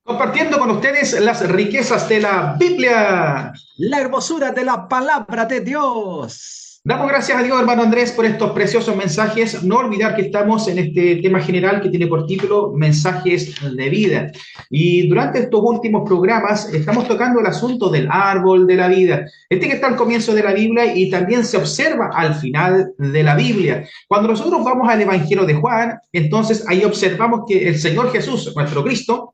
Compartiendo con ustedes las riquezas de la Biblia. La hermosura de la palabra de Dios. Damos gracias a Dios, hermano Andrés, por estos preciosos mensajes. No olvidar que estamos en este tema general que tiene por título Mensajes de vida. Y durante estos últimos programas estamos tocando el asunto del árbol de la vida. Este que está al comienzo de la Biblia y también se observa al final de la Biblia. Cuando nosotros vamos al Evangelio de Juan, entonces ahí observamos que el Señor Jesús, nuestro Cristo,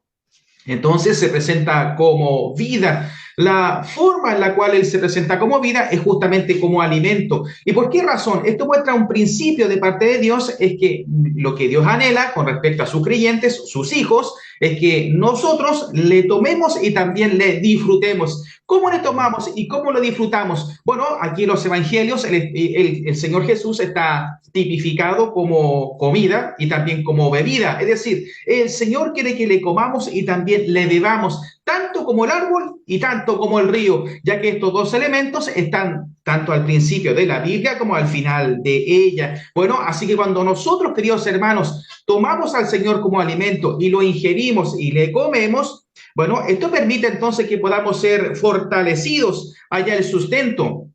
entonces se presenta como vida. La forma en la cual él se presenta como vida es justamente como alimento. ¿Y por qué razón? Esto muestra un principio de parte de Dios, es que lo que Dios anhela con respecto a sus creyentes, sus hijos, es que nosotros le tomemos y también le disfrutemos. ¿Cómo le tomamos y cómo lo disfrutamos? Bueno, aquí en los evangelios el Señor Jesús está tipificado como comida y también como bebida. Es decir, el Señor quiere que le comamos y también le bebamos, tanto como el árbol y tanto como el río, ya que estos dos elementos están tanto al principio de la Biblia como al final de ella. Bueno, así que cuando nosotros, queridos hermanos, tomamos al Señor como alimento y lo ingerimos y le comemos, bueno, esto permite entonces que podamos ser fortalecidos, haya el sustento,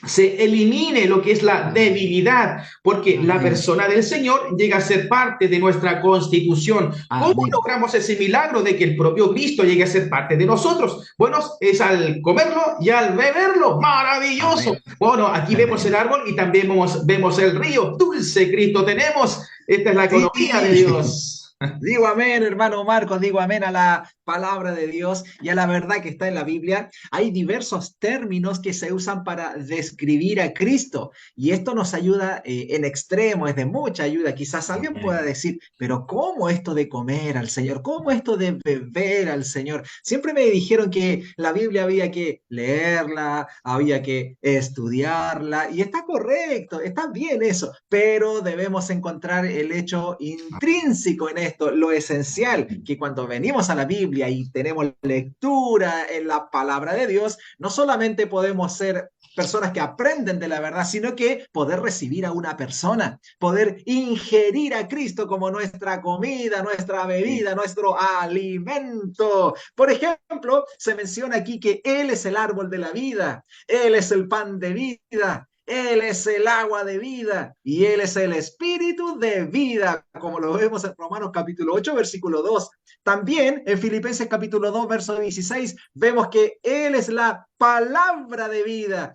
se elimine lo que es la debilidad, porque la Amén. persona del Señor llega a ser parte de nuestra constitución. ¿Cómo Amén. logramos ese milagro de que el propio Cristo llegue a ser parte de nosotros? Bueno, es al comerlo y al beberlo. Maravilloso. Amén. Bueno, aquí vemos el árbol y también vemos el río. Dulce Cristo tenemos. Esta es la Sí, economía de Dios. digo amén, hermano Marcos, digo amén a la palabra de Dios y a la verdad que está en la Biblia. Hay diversos términos que se usan para describir a Cristo y esto nos ayuda en extremo, es de mucha ayuda. Quizás alguien pueda Amén. decir, pero ¿cómo esto de comer al Señor? ¿Cómo esto de beber al Señor? Siempre me dijeron que la Biblia había que leerla, había que estudiarla y está correcto, está bien eso, pero debemos encontrar el hecho intrínseco en esto, lo esencial, que cuando venimos a la Biblia y tenemos lectura en la palabra de Dios, no solamente podemos ser personas que aprenden de la verdad, sino que poder recibir a una persona, poder ingerir a Cristo como nuestra comida, nuestra bebida, nuestro alimento. Por ejemplo, se menciona aquí que Él es el árbol de la vida, Él es el pan de vida, Él es el agua de vida y Él es el espíritu de vida, como lo vemos en Romanos capítulo 8, versículo 2. También en Filipenses capítulo 2, verso 16, vemos que Él es la palabra de vida.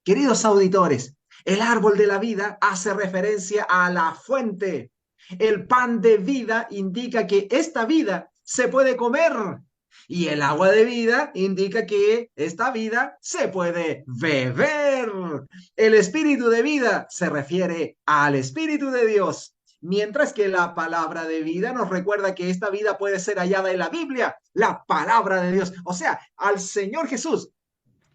Queridos auditores, el árbol de la vida hace referencia a la fuente. El pan de vida indica que esta vida se puede comer. Y el agua de vida indica que esta vida se puede beber. El espíritu de vida se refiere al espíritu de Dios, mientras que la palabra de vida nos recuerda que esta vida puede ser hallada en la Biblia, la palabra de Dios, o sea, al Señor Jesús.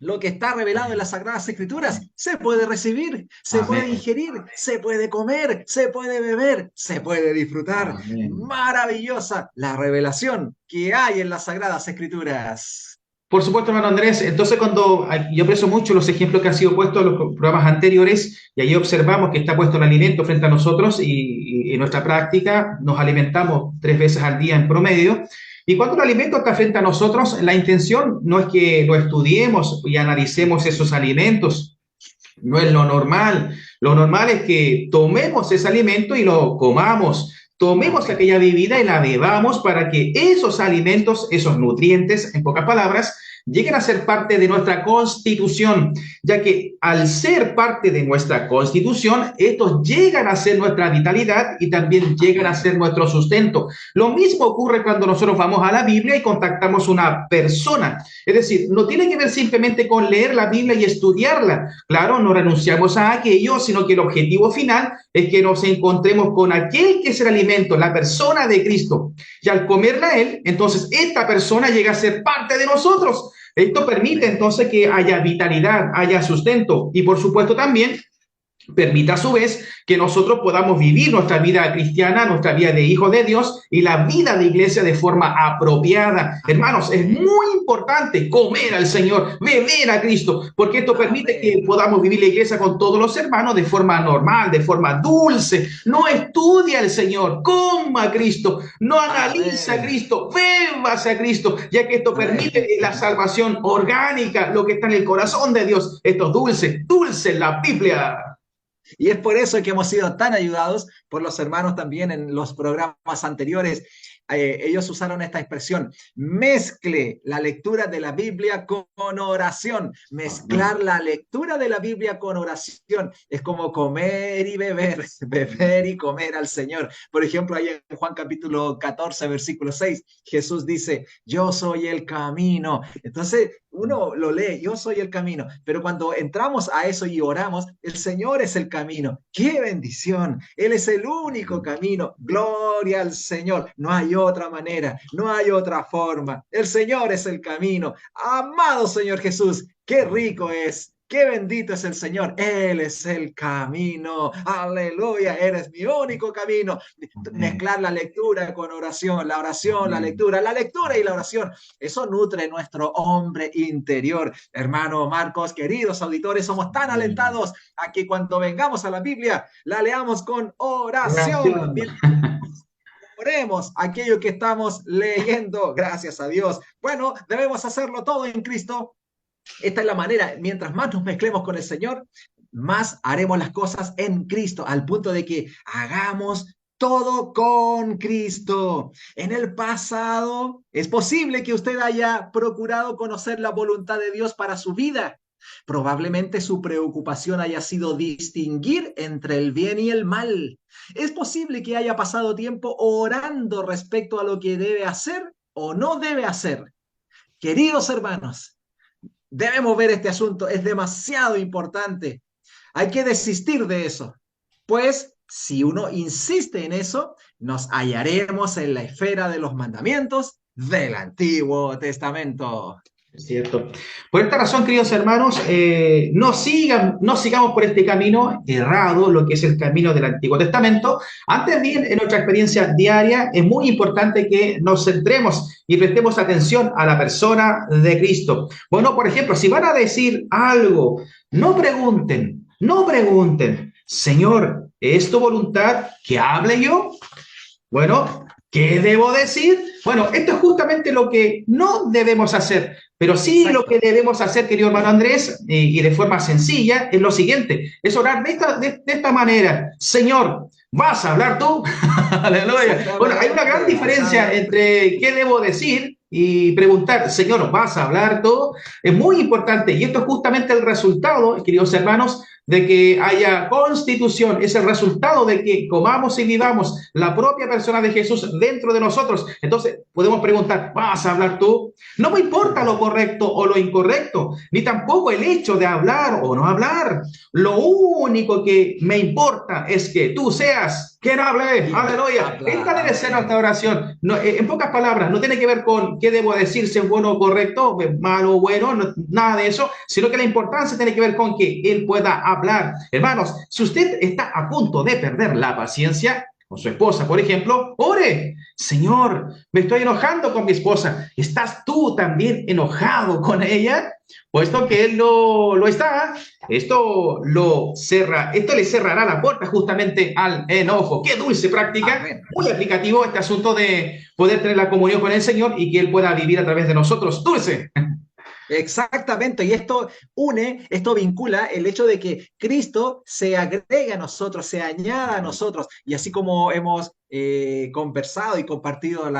Lo que está revelado en las Sagradas Escrituras se puede recibir, se puede Amén. ingerir, se puede comer, se puede beber, se puede disfrutar. Amén. Maravillosa la revelación que hay en las Sagradas Escrituras. Por supuesto, hermano Andrés. Entonces, cuando yo aprecio mucho los ejemplos que han sido puestos en los programas anteriores, y ahí observamos que está puesto el alimento frente a nosotros y en nuestra práctica nos alimentamos 3 veces al día en promedio. Y cuando el alimento está frente a nosotros, la intención no es que lo estudiemos y analicemos esos alimentos, no es lo normal. Lo normal es que tomemos ese alimento y lo comamos. Tomemos Amén. aquella bebida y la bebamos para que esos alimentos, esos nutrientes, en pocas palabras, lleguen a ser parte de nuestra constitución, ya que al ser parte de nuestra constitución, estos llegan a ser nuestra vitalidad y también llegan a Amén. ser nuestro sustento. Lo mismo ocurre cuando nosotros vamos a la Biblia y contactamos una persona. Es decir, no tiene que ver simplemente con leer la Biblia y estudiarla. Claro, no renunciamos a aquello, sino que el objetivo final es que nos encontremos con aquel que es el alimento, la persona de Cristo. Y al comerla a Él, entonces esta persona llega a ser parte de nosotros. Esto permite Amén. entonces que haya vitalidad, haya sustento y por supuesto también permita a su vez que nosotros podamos vivir nuestra vida cristiana, nuestra vida de hijos de Dios y la vida de iglesia de forma apropiada. Hermanos, es Amén. muy importante comer al Señor, beber a Cristo, porque esto permite que Amén. podamos vivir la iglesia con todos los hermanos de forma normal, de forma dulce. No estudia al Señor, coma a Cristo, no analiza a Amén. Cristo, bebas a Cristo, ya que esto permite Amén. la salvación orgánica, lo que está en el corazón de Dios. Esto es dulce, dulce la Biblia. Y es por eso que hemos sido tan ayudados por los hermanos también en los programas anteriores. Ellos usaron esta expresión: mezcle la lectura de la Biblia con oración. Mezclar la lectura de la Biblia con oración es como comer y beber, beber y comer al Señor. Por ejemplo, ahí en Juan capítulo 14, versículo 6, Jesús dice: yo soy el camino. Entonces uno lo lee: yo soy el camino, pero cuando entramos a eso y oramos, el Señor es el camino. ¡Qué bendición! Él es el único camino. Gloria al Señor. No hay otra manera, no hay otra forma. El Señor es el camino. Amado Señor Jesús, qué rico es. Qué bendito es el Señor. Él es el camino. Aleluya. Eres mi único camino. Mezclar la lectura con oración, la lectura y la oración. Eso nutre nuestro hombre interior. Hermano Marcos, queridos auditores, somos tan alentados a que cuando vengamos a la Biblia, la leamos con oración. Oración. Mientras oremos aquello que estamos leyendo, gracias a Dios. Bueno, debemos hacerlo todo en Cristo. Esta es la manera: mientras más nos mezclemos con el Señor, más haremos las cosas en Cristo, al punto de que hagamos todo con Cristo. En el pasado, es posible que usted haya procurado conocer la voluntad de Dios para su vida. Probablemente su preocupación haya sido distinguir entre el bien y el mal. Es posible que haya pasado tiempo orando respecto a lo que debe hacer o no debe hacer. Queridos hermanos, debemos ver este asunto, es demasiado importante. Hay que desistir de eso, pues si uno insiste en eso, nos hallaremos en la esfera de los mandamientos del Antiguo Testamento. Es cierto. Por esta razón, queridos hermanos, no sigamos por este camino errado, lo que es el camino del Antiguo Testamento. Antes bien, en nuestra experiencia diaria, es muy importante que nos centremos y prestemos atención a la persona de Cristo. Bueno, por ejemplo, si van a decir algo, no pregunten, Señor, ¿es tu voluntad que hable yo? Bueno, ¿qué debo decir? Bueno, esto es justamente lo que no debemos hacer, pero sí lo que Exacto. debemos hacer, querido hermano Andrés, y de forma sencilla, es lo siguiente, es orar de esta manera: Señor, ¿vas a hablar tú? Aleluya. Bueno, hay una gran Exactamente, diferencia exactamente. entre qué debo decir y preguntar, Señor, ¿vas a hablar tú? Es muy importante, y esto es justamente el resultado, queridos hermanos, de que haya constitución, es el resultado de que comamos y vivamos la propia persona de Jesús dentro de nosotros. Entonces podemos preguntar, ¿vas a hablar tú? No me importa lo correcto o lo incorrecto, ni tampoco el hecho de hablar o no hablar. Lo único que me importa es que tú seas quien hable. ¿Quién Aleluya. habla? Esta debe ser nuestra Amén. oración. No, en pocas palabras, no tiene que ver con qué debo decir, si es bueno o correcto, malo o bueno, no, nada de eso, sino que la importancia tiene que ver con que Él pueda hablar. Hermanos, si usted está a punto de perder la paciencia con su esposa, por ejemplo, ore. Señor, me estoy enojando con mi esposa. ¿Estás tú también enojado con ella? Puesto que él lo está, esto le cerrará la puerta justamente al enojo. Qué dulce práctica, Amén. muy aplicativo este asunto de poder tener la comunión con el Señor y que Él pueda vivir a través de nosotros. Dulce. Exactamente, y esto vincula el hecho de que Cristo se agrega a nosotros, se añada a nosotros, y así como hemos conversado y compartido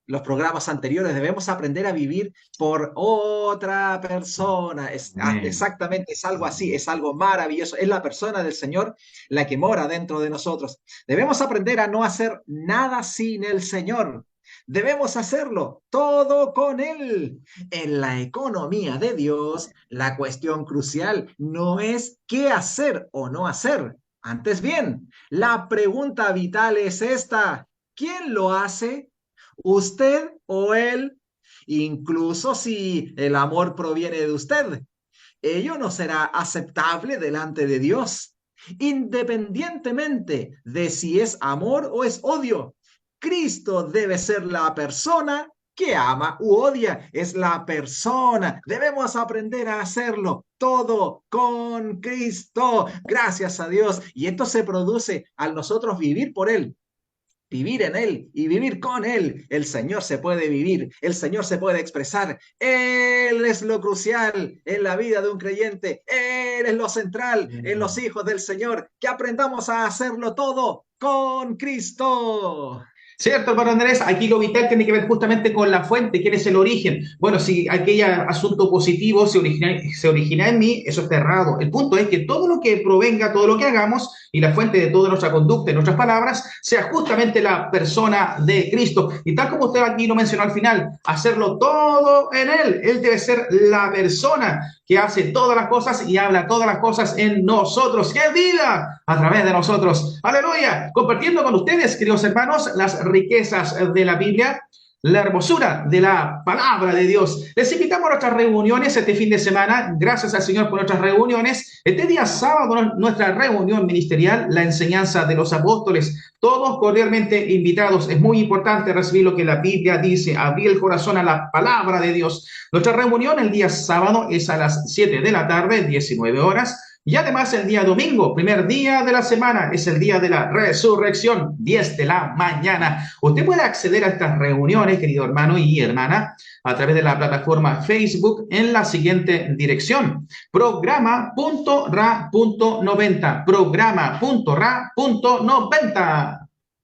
los programas anteriores, debemos aprender a vivir por otra persona. Amén. Exactamente, es algo así, es algo maravilloso, es la persona del Señor la que mora dentro de nosotros. Debemos aprender a no hacer nada sin el Señor. Debemos hacerlo todo con Él. En la economía de Dios, la cuestión crucial no es qué hacer o no hacer. Antes bien, la pregunta vital es esta: ¿quién lo hace? ¿Usted o él? Incluso si el amor proviene de usted, ello no será aceptable delante de Dios. independientemente de si es amor o es odio. Cristo debe ser la persona que ama u odia, es la persona. Debemos aprender a hacerlo todo con Cristo. Gracias a Dios. Y esto se produce al nosotros vivir por Él, vivir en Él y vivir con Él. El Señor se puede vivir, el Señor se puede expresar. Él es lo crucial en la vida de un creyente. Él es lo central en los hijos del Señor. Que aprendamos a hacerlo todo con Cristo. Cierto, hermano Andrés, aquí lo vital tiene que ver justamente con la fuente, quién es el origen. Bueno, si aquel asunto positivo se origina en mí, eso está errado. El punto es que todo lo que provenga, todo lo que hagamos y la fuente de toda nuestra conducta y nuestras palabras sea justamente la persona de Cristo. Y tal como usted aquí lo mencionó al final, hacerlo todo en Él. Él debe ser la persona que hace todas las cosas y habla todas las cosas en nosotros, que viva a través de nosotros. Aleluya. Compartiendo con ustedes, queridos hermanos, las riquezas de la Biblia, la hermosura de la palabra de Dios. Les invitamos a nuestras reuniones este fin de semana. Gracias al Señor por nuestras reuniones. Este día sábado, nuestra reunión ministerial, la enseñanza de los apóstoles. Todos cordialmente invitados. Es muy importante recibir lo que la Biblia dice, abrir el corazón a la palabra de Dios. Nuestra reunión el día sábado es a las 7 de la tarde, 19 horas. Y además el día domingo, primer día de la semana, es el día de la resurrección, 10 de la mañana. Usted puede acceder a estas reuniones, querido hermano y hermana, a través de la plataforma Facebook en la siguiente dirección: programa.ra.90, programa.ra.90.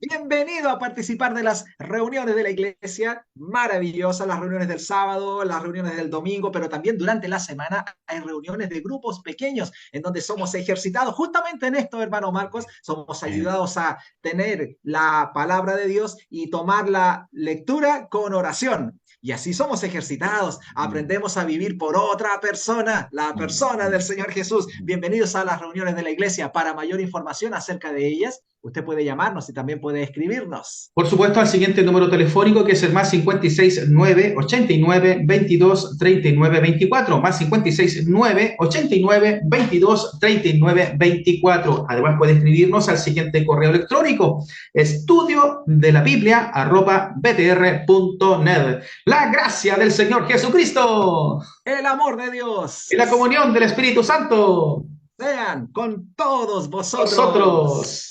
Bienvenido a participar de las reuniones de la iglesia, maravillosas, las reuniones del sábado, las reuniones del domingo, pero también durante la semana hay reuniones de grupos pequeños en donde somos ejercitados justamente en esto, hermano Marcos, somos ayudados a tener la palabra de Dios y tomar la lectura con oración. Y así somos ejercitados, aprendemos a vivir por otra persona, la persona del Señor Jesús. Bienvenidos a las reuniones de la iglesia. Para mayor información acerca de ellas, usted puede llamarnos y también puede escribirnos. Por supuesto, al siguiente número telefónico, que es el más 569 89 22 39 24, más 569 89 22 39 24. Además, puede escribirnos al siguiente correo electrónico: estudio-de-la-biblia@btr.net. La gracia del Señor Jesucristo, El amor de y Dios, la comunión del Espíritu Santo, sean con todos vosotros. nosotros.